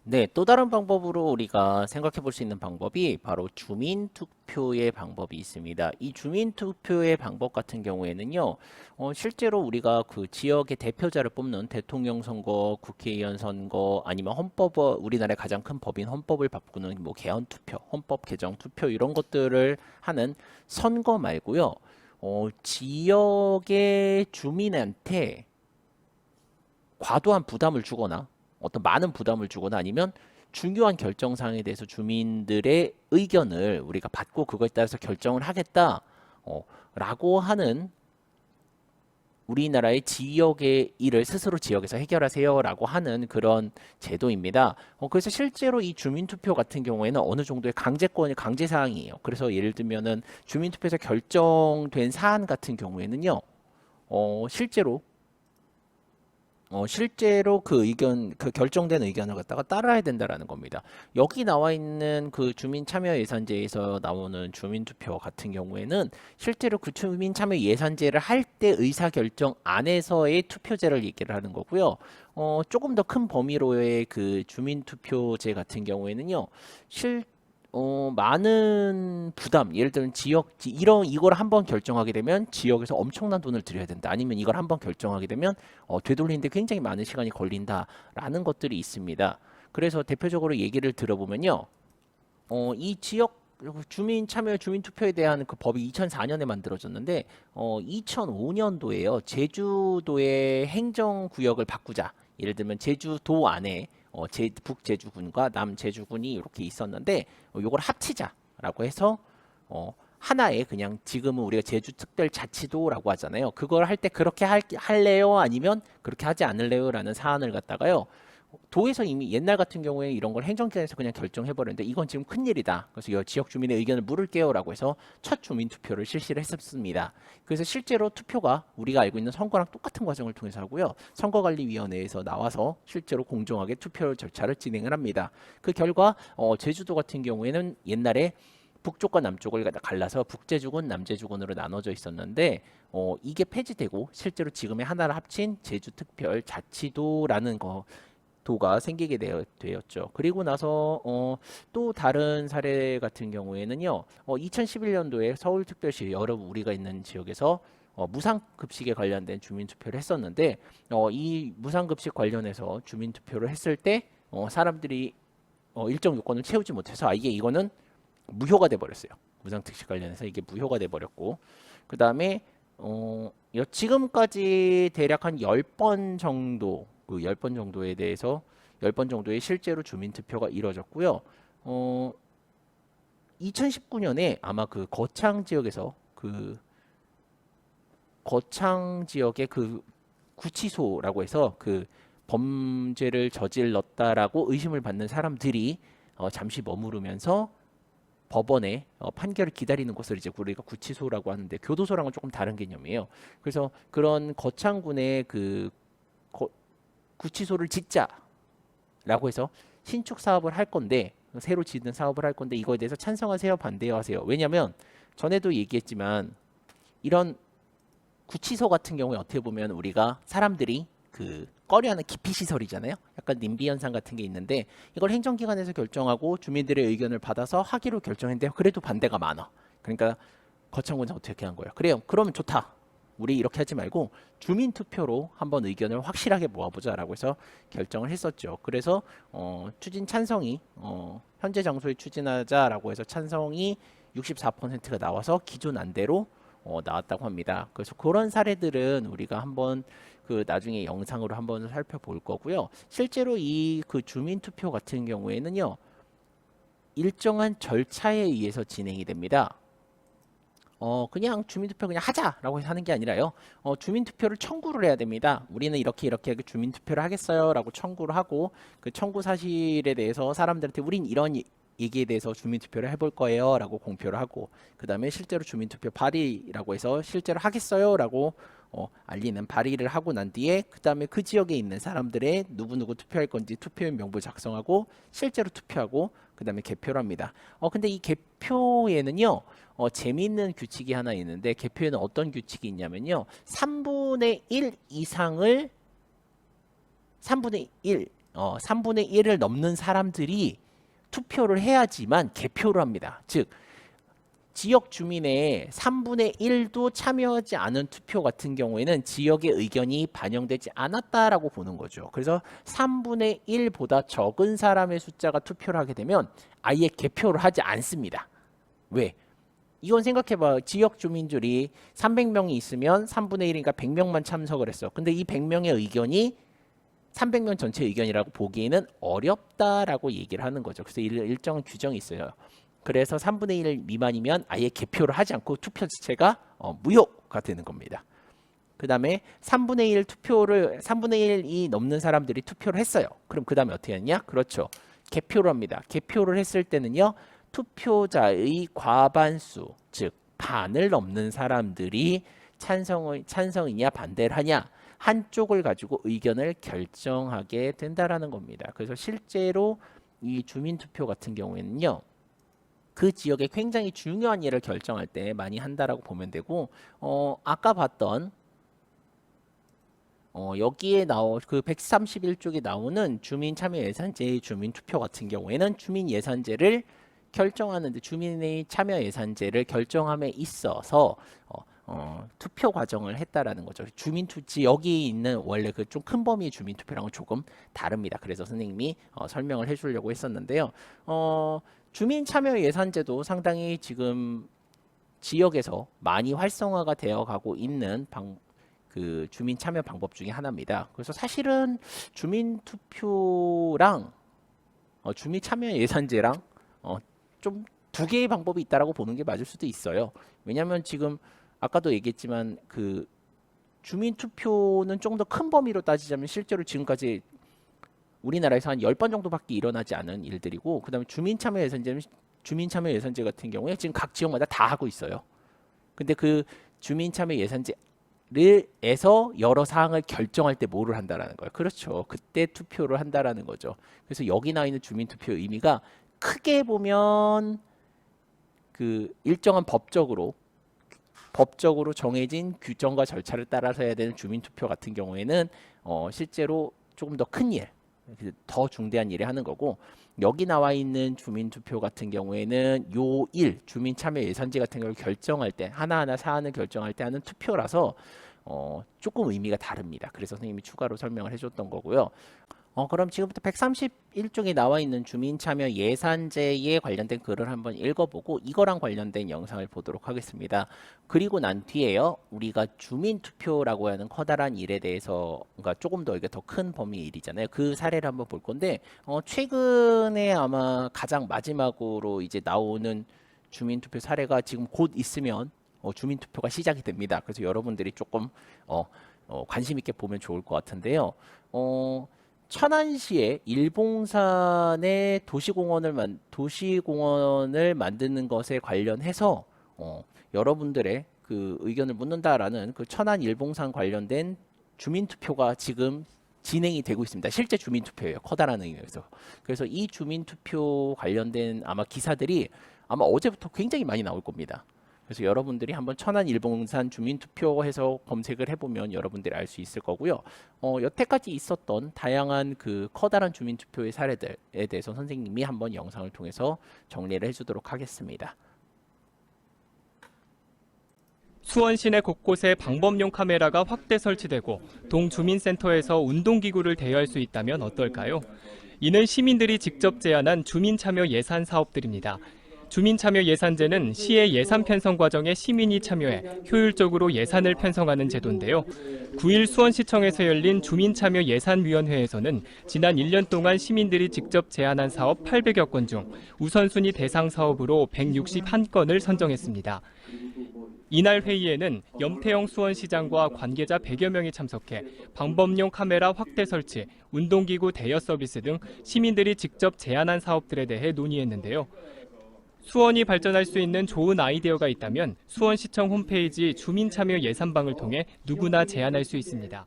네, 또 다른 방법으로 우리가 생각해 볼 수 있는 방법이 바로 주민 투표의 방법이 있습니다. 이 주민 투표의 방법 같은 경우에는요, 실제로 우리가 그 지역의 대표자를 뽑는 대통령 선거, 국회의원 선거, 아니면 우리나라의 가장 큰 법인 헌법을 바꾸는 뭐 개헌 투표, 헌법 개정 투표 이런 것들을 하는 선거 말고요, 지역의 주민한테 과도한 부담을 주거나 어떤 많은 부담을 주거나 아니면 중요한 결정사항에 대해서 주민들의 의견을 우리가 받고 그거에 따라서 결정을 하겠다 라고 하는 우리나라의 지역의 일을 스스로 지역에서 해결하세요라고 하는 그런 제도입니다. 그래서 실제로 이 주민투표 같은 경우에는 어느 정도의 강제 사항이에요. 그래서 예를 들면은 주민투표에서 결정된 사안 같은 경우에는요, 실제로 실제로 그 결정된 의견을 갖다가 따라야 된다라는 겁니다. 여기 나와 있는 그 주민 참여 예산제에서 나오는 주민 투표 같은 경우에는 실제로 그 주민 참여 예산제를 할 때 의사결정 안에서의 투표제를 얘기를 하는 거고요. 조금 더 큰 범위로의 그 주민 투표제 같은 경우에는요. 많은 부담, 예를 들면 이걸 한번 결정하게 되면 지역에서 엄청난 돈을 들여야 된다. 아니면 이걸 한번 결정하게 되면 되돌리는데 굉장히 많은 시간이 걸린다라는 것들이 있습니다. 그래서 대표적으로 얘기를 들어보면요. 이 지역 주민 참여 주민 투표에 대한 그 법이 2004년에 만들어졌는데 2005년도에요. 제주도의 행정구역을 바꾸자. 예를 들면 제주도 안에 북제주군과 남제주군이 이렇게 있었는데 요걸 합치자라고 해서 하나의 그냥 지금은 우리가 제주특별자치도라고 하잖아요. 그걸 할 때 그렇게 할래요? 아니면 그렇게 하지 않을래요? 라는 사안을 갖다가요. 도에서 이미 옛날 같은 경우에 이런 걸 행정기관에서 그냥 결정해버렸는데 이건 지금 큰일이다. 그래서 이 지역 주민의 의견을 물을게요라고 해서 첫 주민 투표를 실시를 했었습니다. 그래서 실제로 투표가 우리가 알고 있는 선거랑 똑같은 과정을 통해서 하고요. 선거관리위원회에서 나와서 실제로 공정하게 투표 절차를 진행을 합니다. 그 결과 제주도 같은 경우에는 옛날에 북쪽과 남쪽을 갈라서 북제주군, 남제주군으로 나눠져 있었는데 이게 폐지되고 실제로 지금의 하나를 합친 제주특별자치도라는 도가 생기게 되었죠. 그리고 나서 또 다른 사례 같은 경우에는요. 2011년도에 서울특별시 여러 우리가 있는 지역에서 무상급식에 관련된 주민투표를 했었는데 이 무상급식 관련해서 주민투표를 했을 때 사람들이 일정 요건을 채우지 못해서 이거는 무효가 돼 버렸어요. 무상특식 관련해서 이게 무효가 돼 버렸고 그 다음에 지금까지 대략 한 10번 정도 그 10번 정도에 대해서 10번 정도의 실제로 주민 투표가 이루어졌고요. 2019년에 아마 그 거창 지역의 그 구치소라고 해서 그 범죄를 저질렀다라고 의심을 받는 사람들이 잠시 머무르면서 법원의 판결을 기다리는 곳을 이제 우리가 구치소라고 하는데 교도소랑은 조금 다른 개념이에요. 그래서 그런 거창군의 그 구치소를 짓자라고 해서 신축 사업을 할 건데 새로 짓는 사업을 할 건데 이거에 대해서 찬성하세요, 반대요 하세요. 왜냐하면 전에도 얘기했지만 이런 구치소 같은 경우에 어떻게 보면 우리가 사람들이 그 꺼려하는 기피 시설이잖아요. 약간 님비 현상 같은 게 있는데 이걸 행정기관에서 결정하고 주민들의 의견을 받아서 하기로 결정했는데 그래도 반대가 많아. 그러니까 거창군은 어떻게 한 거예요? 그래요. 그러면 좋다. 우리 이렇게 하지 말고 주민 투표로 한번 의견을 확실하게 모아보자라고 해서 결정을 했었죠. 그래서 추진 찬성이 현재 장소에 추진하자라고 해서 찬성이 64%가 나와서 기존 안대로 나왔다고 합니다. 그래서 그런 사례들은 우리가 한번 그 나중에 영상으로 한번 살펴볼 거고요. 실제로 이 그 주민 투표 같은 경우에는요. 일정한 절차에 의해서 진행이 됩니다. 그냥 주민투표 그냥 하자라고 해서 하는 게 아니라요. 주민투표를 청구를 해야 됩니다. 우리는 이렇게 주민투표를 하겠어요라고 청구를 하고 그 청구 사실에 대해서 사람들한테 우린 이런 얘기에 대해서 주민투표를 해볼 거예요라고 공표를 하고 그 다음에 실제로 주민투표 발의라고 해서 실제로 하겠어요라고 알리는 발의를 하고 난 뒤에 그 다음에 그 지역에 있는 사람들의 누구누구 투표할 건지 투표인 명부 작성하고 실제로 투표하고 그 다음에 개표를 합니다. 근데 이 개표에는요. 재미있는 규칙이 하나 있는데 개표에는 어떤 규칙이 있냐면요. 3분의 1 3분의 1을 넘는 사람들이 투표를 해야지만 개표를 합니다. 즉 지역 주민의 3분의 1도 참여하지 않은 투표 같은 경우에는 지역의 의견이 반영되지 않았다라고 보는 거죠. 그래서 3분의 1보다 적은 사람의 숫자가 투표를 하게 되면 아예 개표를 하지 않습니다. 왜? 이건 생각해봐. 지역 주민들이 300명이 있으면 3분의 1이니까 100명만 참석을 했어. 근데 이 100명의 의견이 300명 전체 의견이라고 보기에는 어렵다라고 얘기를 하는 거죠. 그래서 일정한 규정이 있어요. 그래서 3분의 1 미만이면 아예 개표를 하지 않고 투표 자체가 무효가 되는 겁니다. 그 다음에 3분의 1이 넘는 사람들이 투표를 했어요. 그럼 그 다음에 어떻게 하느냐? 그렇죠. 개표를 합니다. 개표를 했을 때는요. 투표자의 과반수, 즉 반을 넘는 사람들이 찬성이냐 반대를 하냐 한쪽을 가지고 의견을 결정하게 된다라는 겁니다. 그래서 실제로 이 주민투표 같은 경우에는요. 그 지역에 굉장히 중요한 일을 결정할 때 많이 한다라고 보면 되고 아까 봤던 여기에 그 131쪽에 나오는 주민참여예산제의 주민투표 같은 경우에는 주민예산제를 결정하는데 주민의 참여 예산제를 결정함에 있어서 투표 과정을 했다라는 거죠. 주민투지 여기 있는 원래 그 좀 큰 범위의 주민투표랑은 조금 다릅니다. 그래서 선생님이 설명을 해주려고 했었는데요. 주민 참여 예산제도 상당히 지금 지역에서 많이 활성화가 되어 가고 있는 그 주민 참여 방법 중에 하나입니다. 그래서 사실은 주민 투표랑 주민 참여 예산제랑 좀 두 개의 방법이 있다라고 보는 게 맞을 수도 있어요. 왜냐하면 지금 아까도 얘기했지만 그 주민 투표는 좀 더 큰 범위로 따지자면 실제로 지금까지 우리나라에서 한 10번 정도밖에 일어나지 않은 일들이고 그다음에 주민참여 예산제 같은 경우에 지금 각 지역마다 다 하고 있어요. 근데 그 주민참여 예산제에서 여러 사항을 결정할 때 뭐를 한다라는 거예요. 그렇죠. 그때 투표를 한다라는 거죠. 그래서 여기 나와 있는 주민투표의 의미가 크게 보면 그 일정한 법적으로 정해진 규정과 절차를 따라서 해야 되는 주민투표 같은 경우에는 실제로 조금 더 큰 일, 더 중대한 일을 하는 거고 여기 나와 있는 주민투표 같은 경우에는 요 일, 주민참여 예산제 같은 걸 결정할 때 하나하나 사안을 결정할 때 하는 투표라서 조금 의미가 다릅니다. 그래서 선생님이 추가로 설명을 해줬던 거고요. 그럼 지금부터 131쪽에 나와 있는 주민참여 예산제에 관련된 글을 한번 읽어보고 이거랑 관련된 영상을 보도록 하겠습니다. 그리고 난 뒤에요. 우리가 주민투표라고 하는 커다란 일에 대해서 그러니까 조금 더 이게 더 큰 범위의 일이잖아요. 그 사례를 한번 볼 건데 최근에 아마 가장 마지막으로 이제 나오는 주민투표 사례가 지금 곧 있으면 주민투표가 시작이 됩니다. 그래서 여러분들이 조금 관심 있게 보면 좋을 것 같은데요. 천안시의 일봉산의 도시공원을 만드는 것에 관련해서 여러분들의 그 의견을 묻는다라는 그 천안 일봉산 관련된 주민투표가 지금 진행이 되고 있습니다. 실제 주민투표예요. 커다란 의미에서. 그래서 이 주민투표 관련된 아마 기사들이 아마 어제부터 굉장히 많이 나올 겁니다. 그래서 여러분들이 한번 천안 일봉산 주민투표해서 검색을 해보면 여러분들이 알 수 있을 거고요. 여태까지 있었던 다양한 그 커다란 주민투표의 사례들에 대해서 선생님이 한번 영상을 통해서 정리를 해주도록 하겠습니다. 수원 시내 곳곳에 방범용 카메라가 확대 설치되고 동주민센터에서 운동기구를 대여할 수 있다면 어떨까요? 이는 시민들이 직접 제안한 주민참여 예산 사업들입니다. 주민참여 예산제는 시의 예산 편성 과정에 시민이 참여해 효율적으로 예산을 편성하는 제도인데요. 9일 수원시청에서 열린 주민참여 예산위원회에서는 지난 1년 동안 시민들이 직접 제안한 사업 800여 건 중 우선순위 대상 사업으로 161건을 선정했습니다. 이날 회의에는 염태영 수원시장과 관계자 100여 명이 참석해 방범용 카메라 확대 설치, 운동기구 대여 서비스 등 시민들이 직접 제안한 사업들에 대해 논의했는데요. 수원이 발전할 수 있는 좋은 아이디어가 있다면 수원시청 홈페이지 주민참여 예산방을 통해 누구나 제안할 수 있습니다.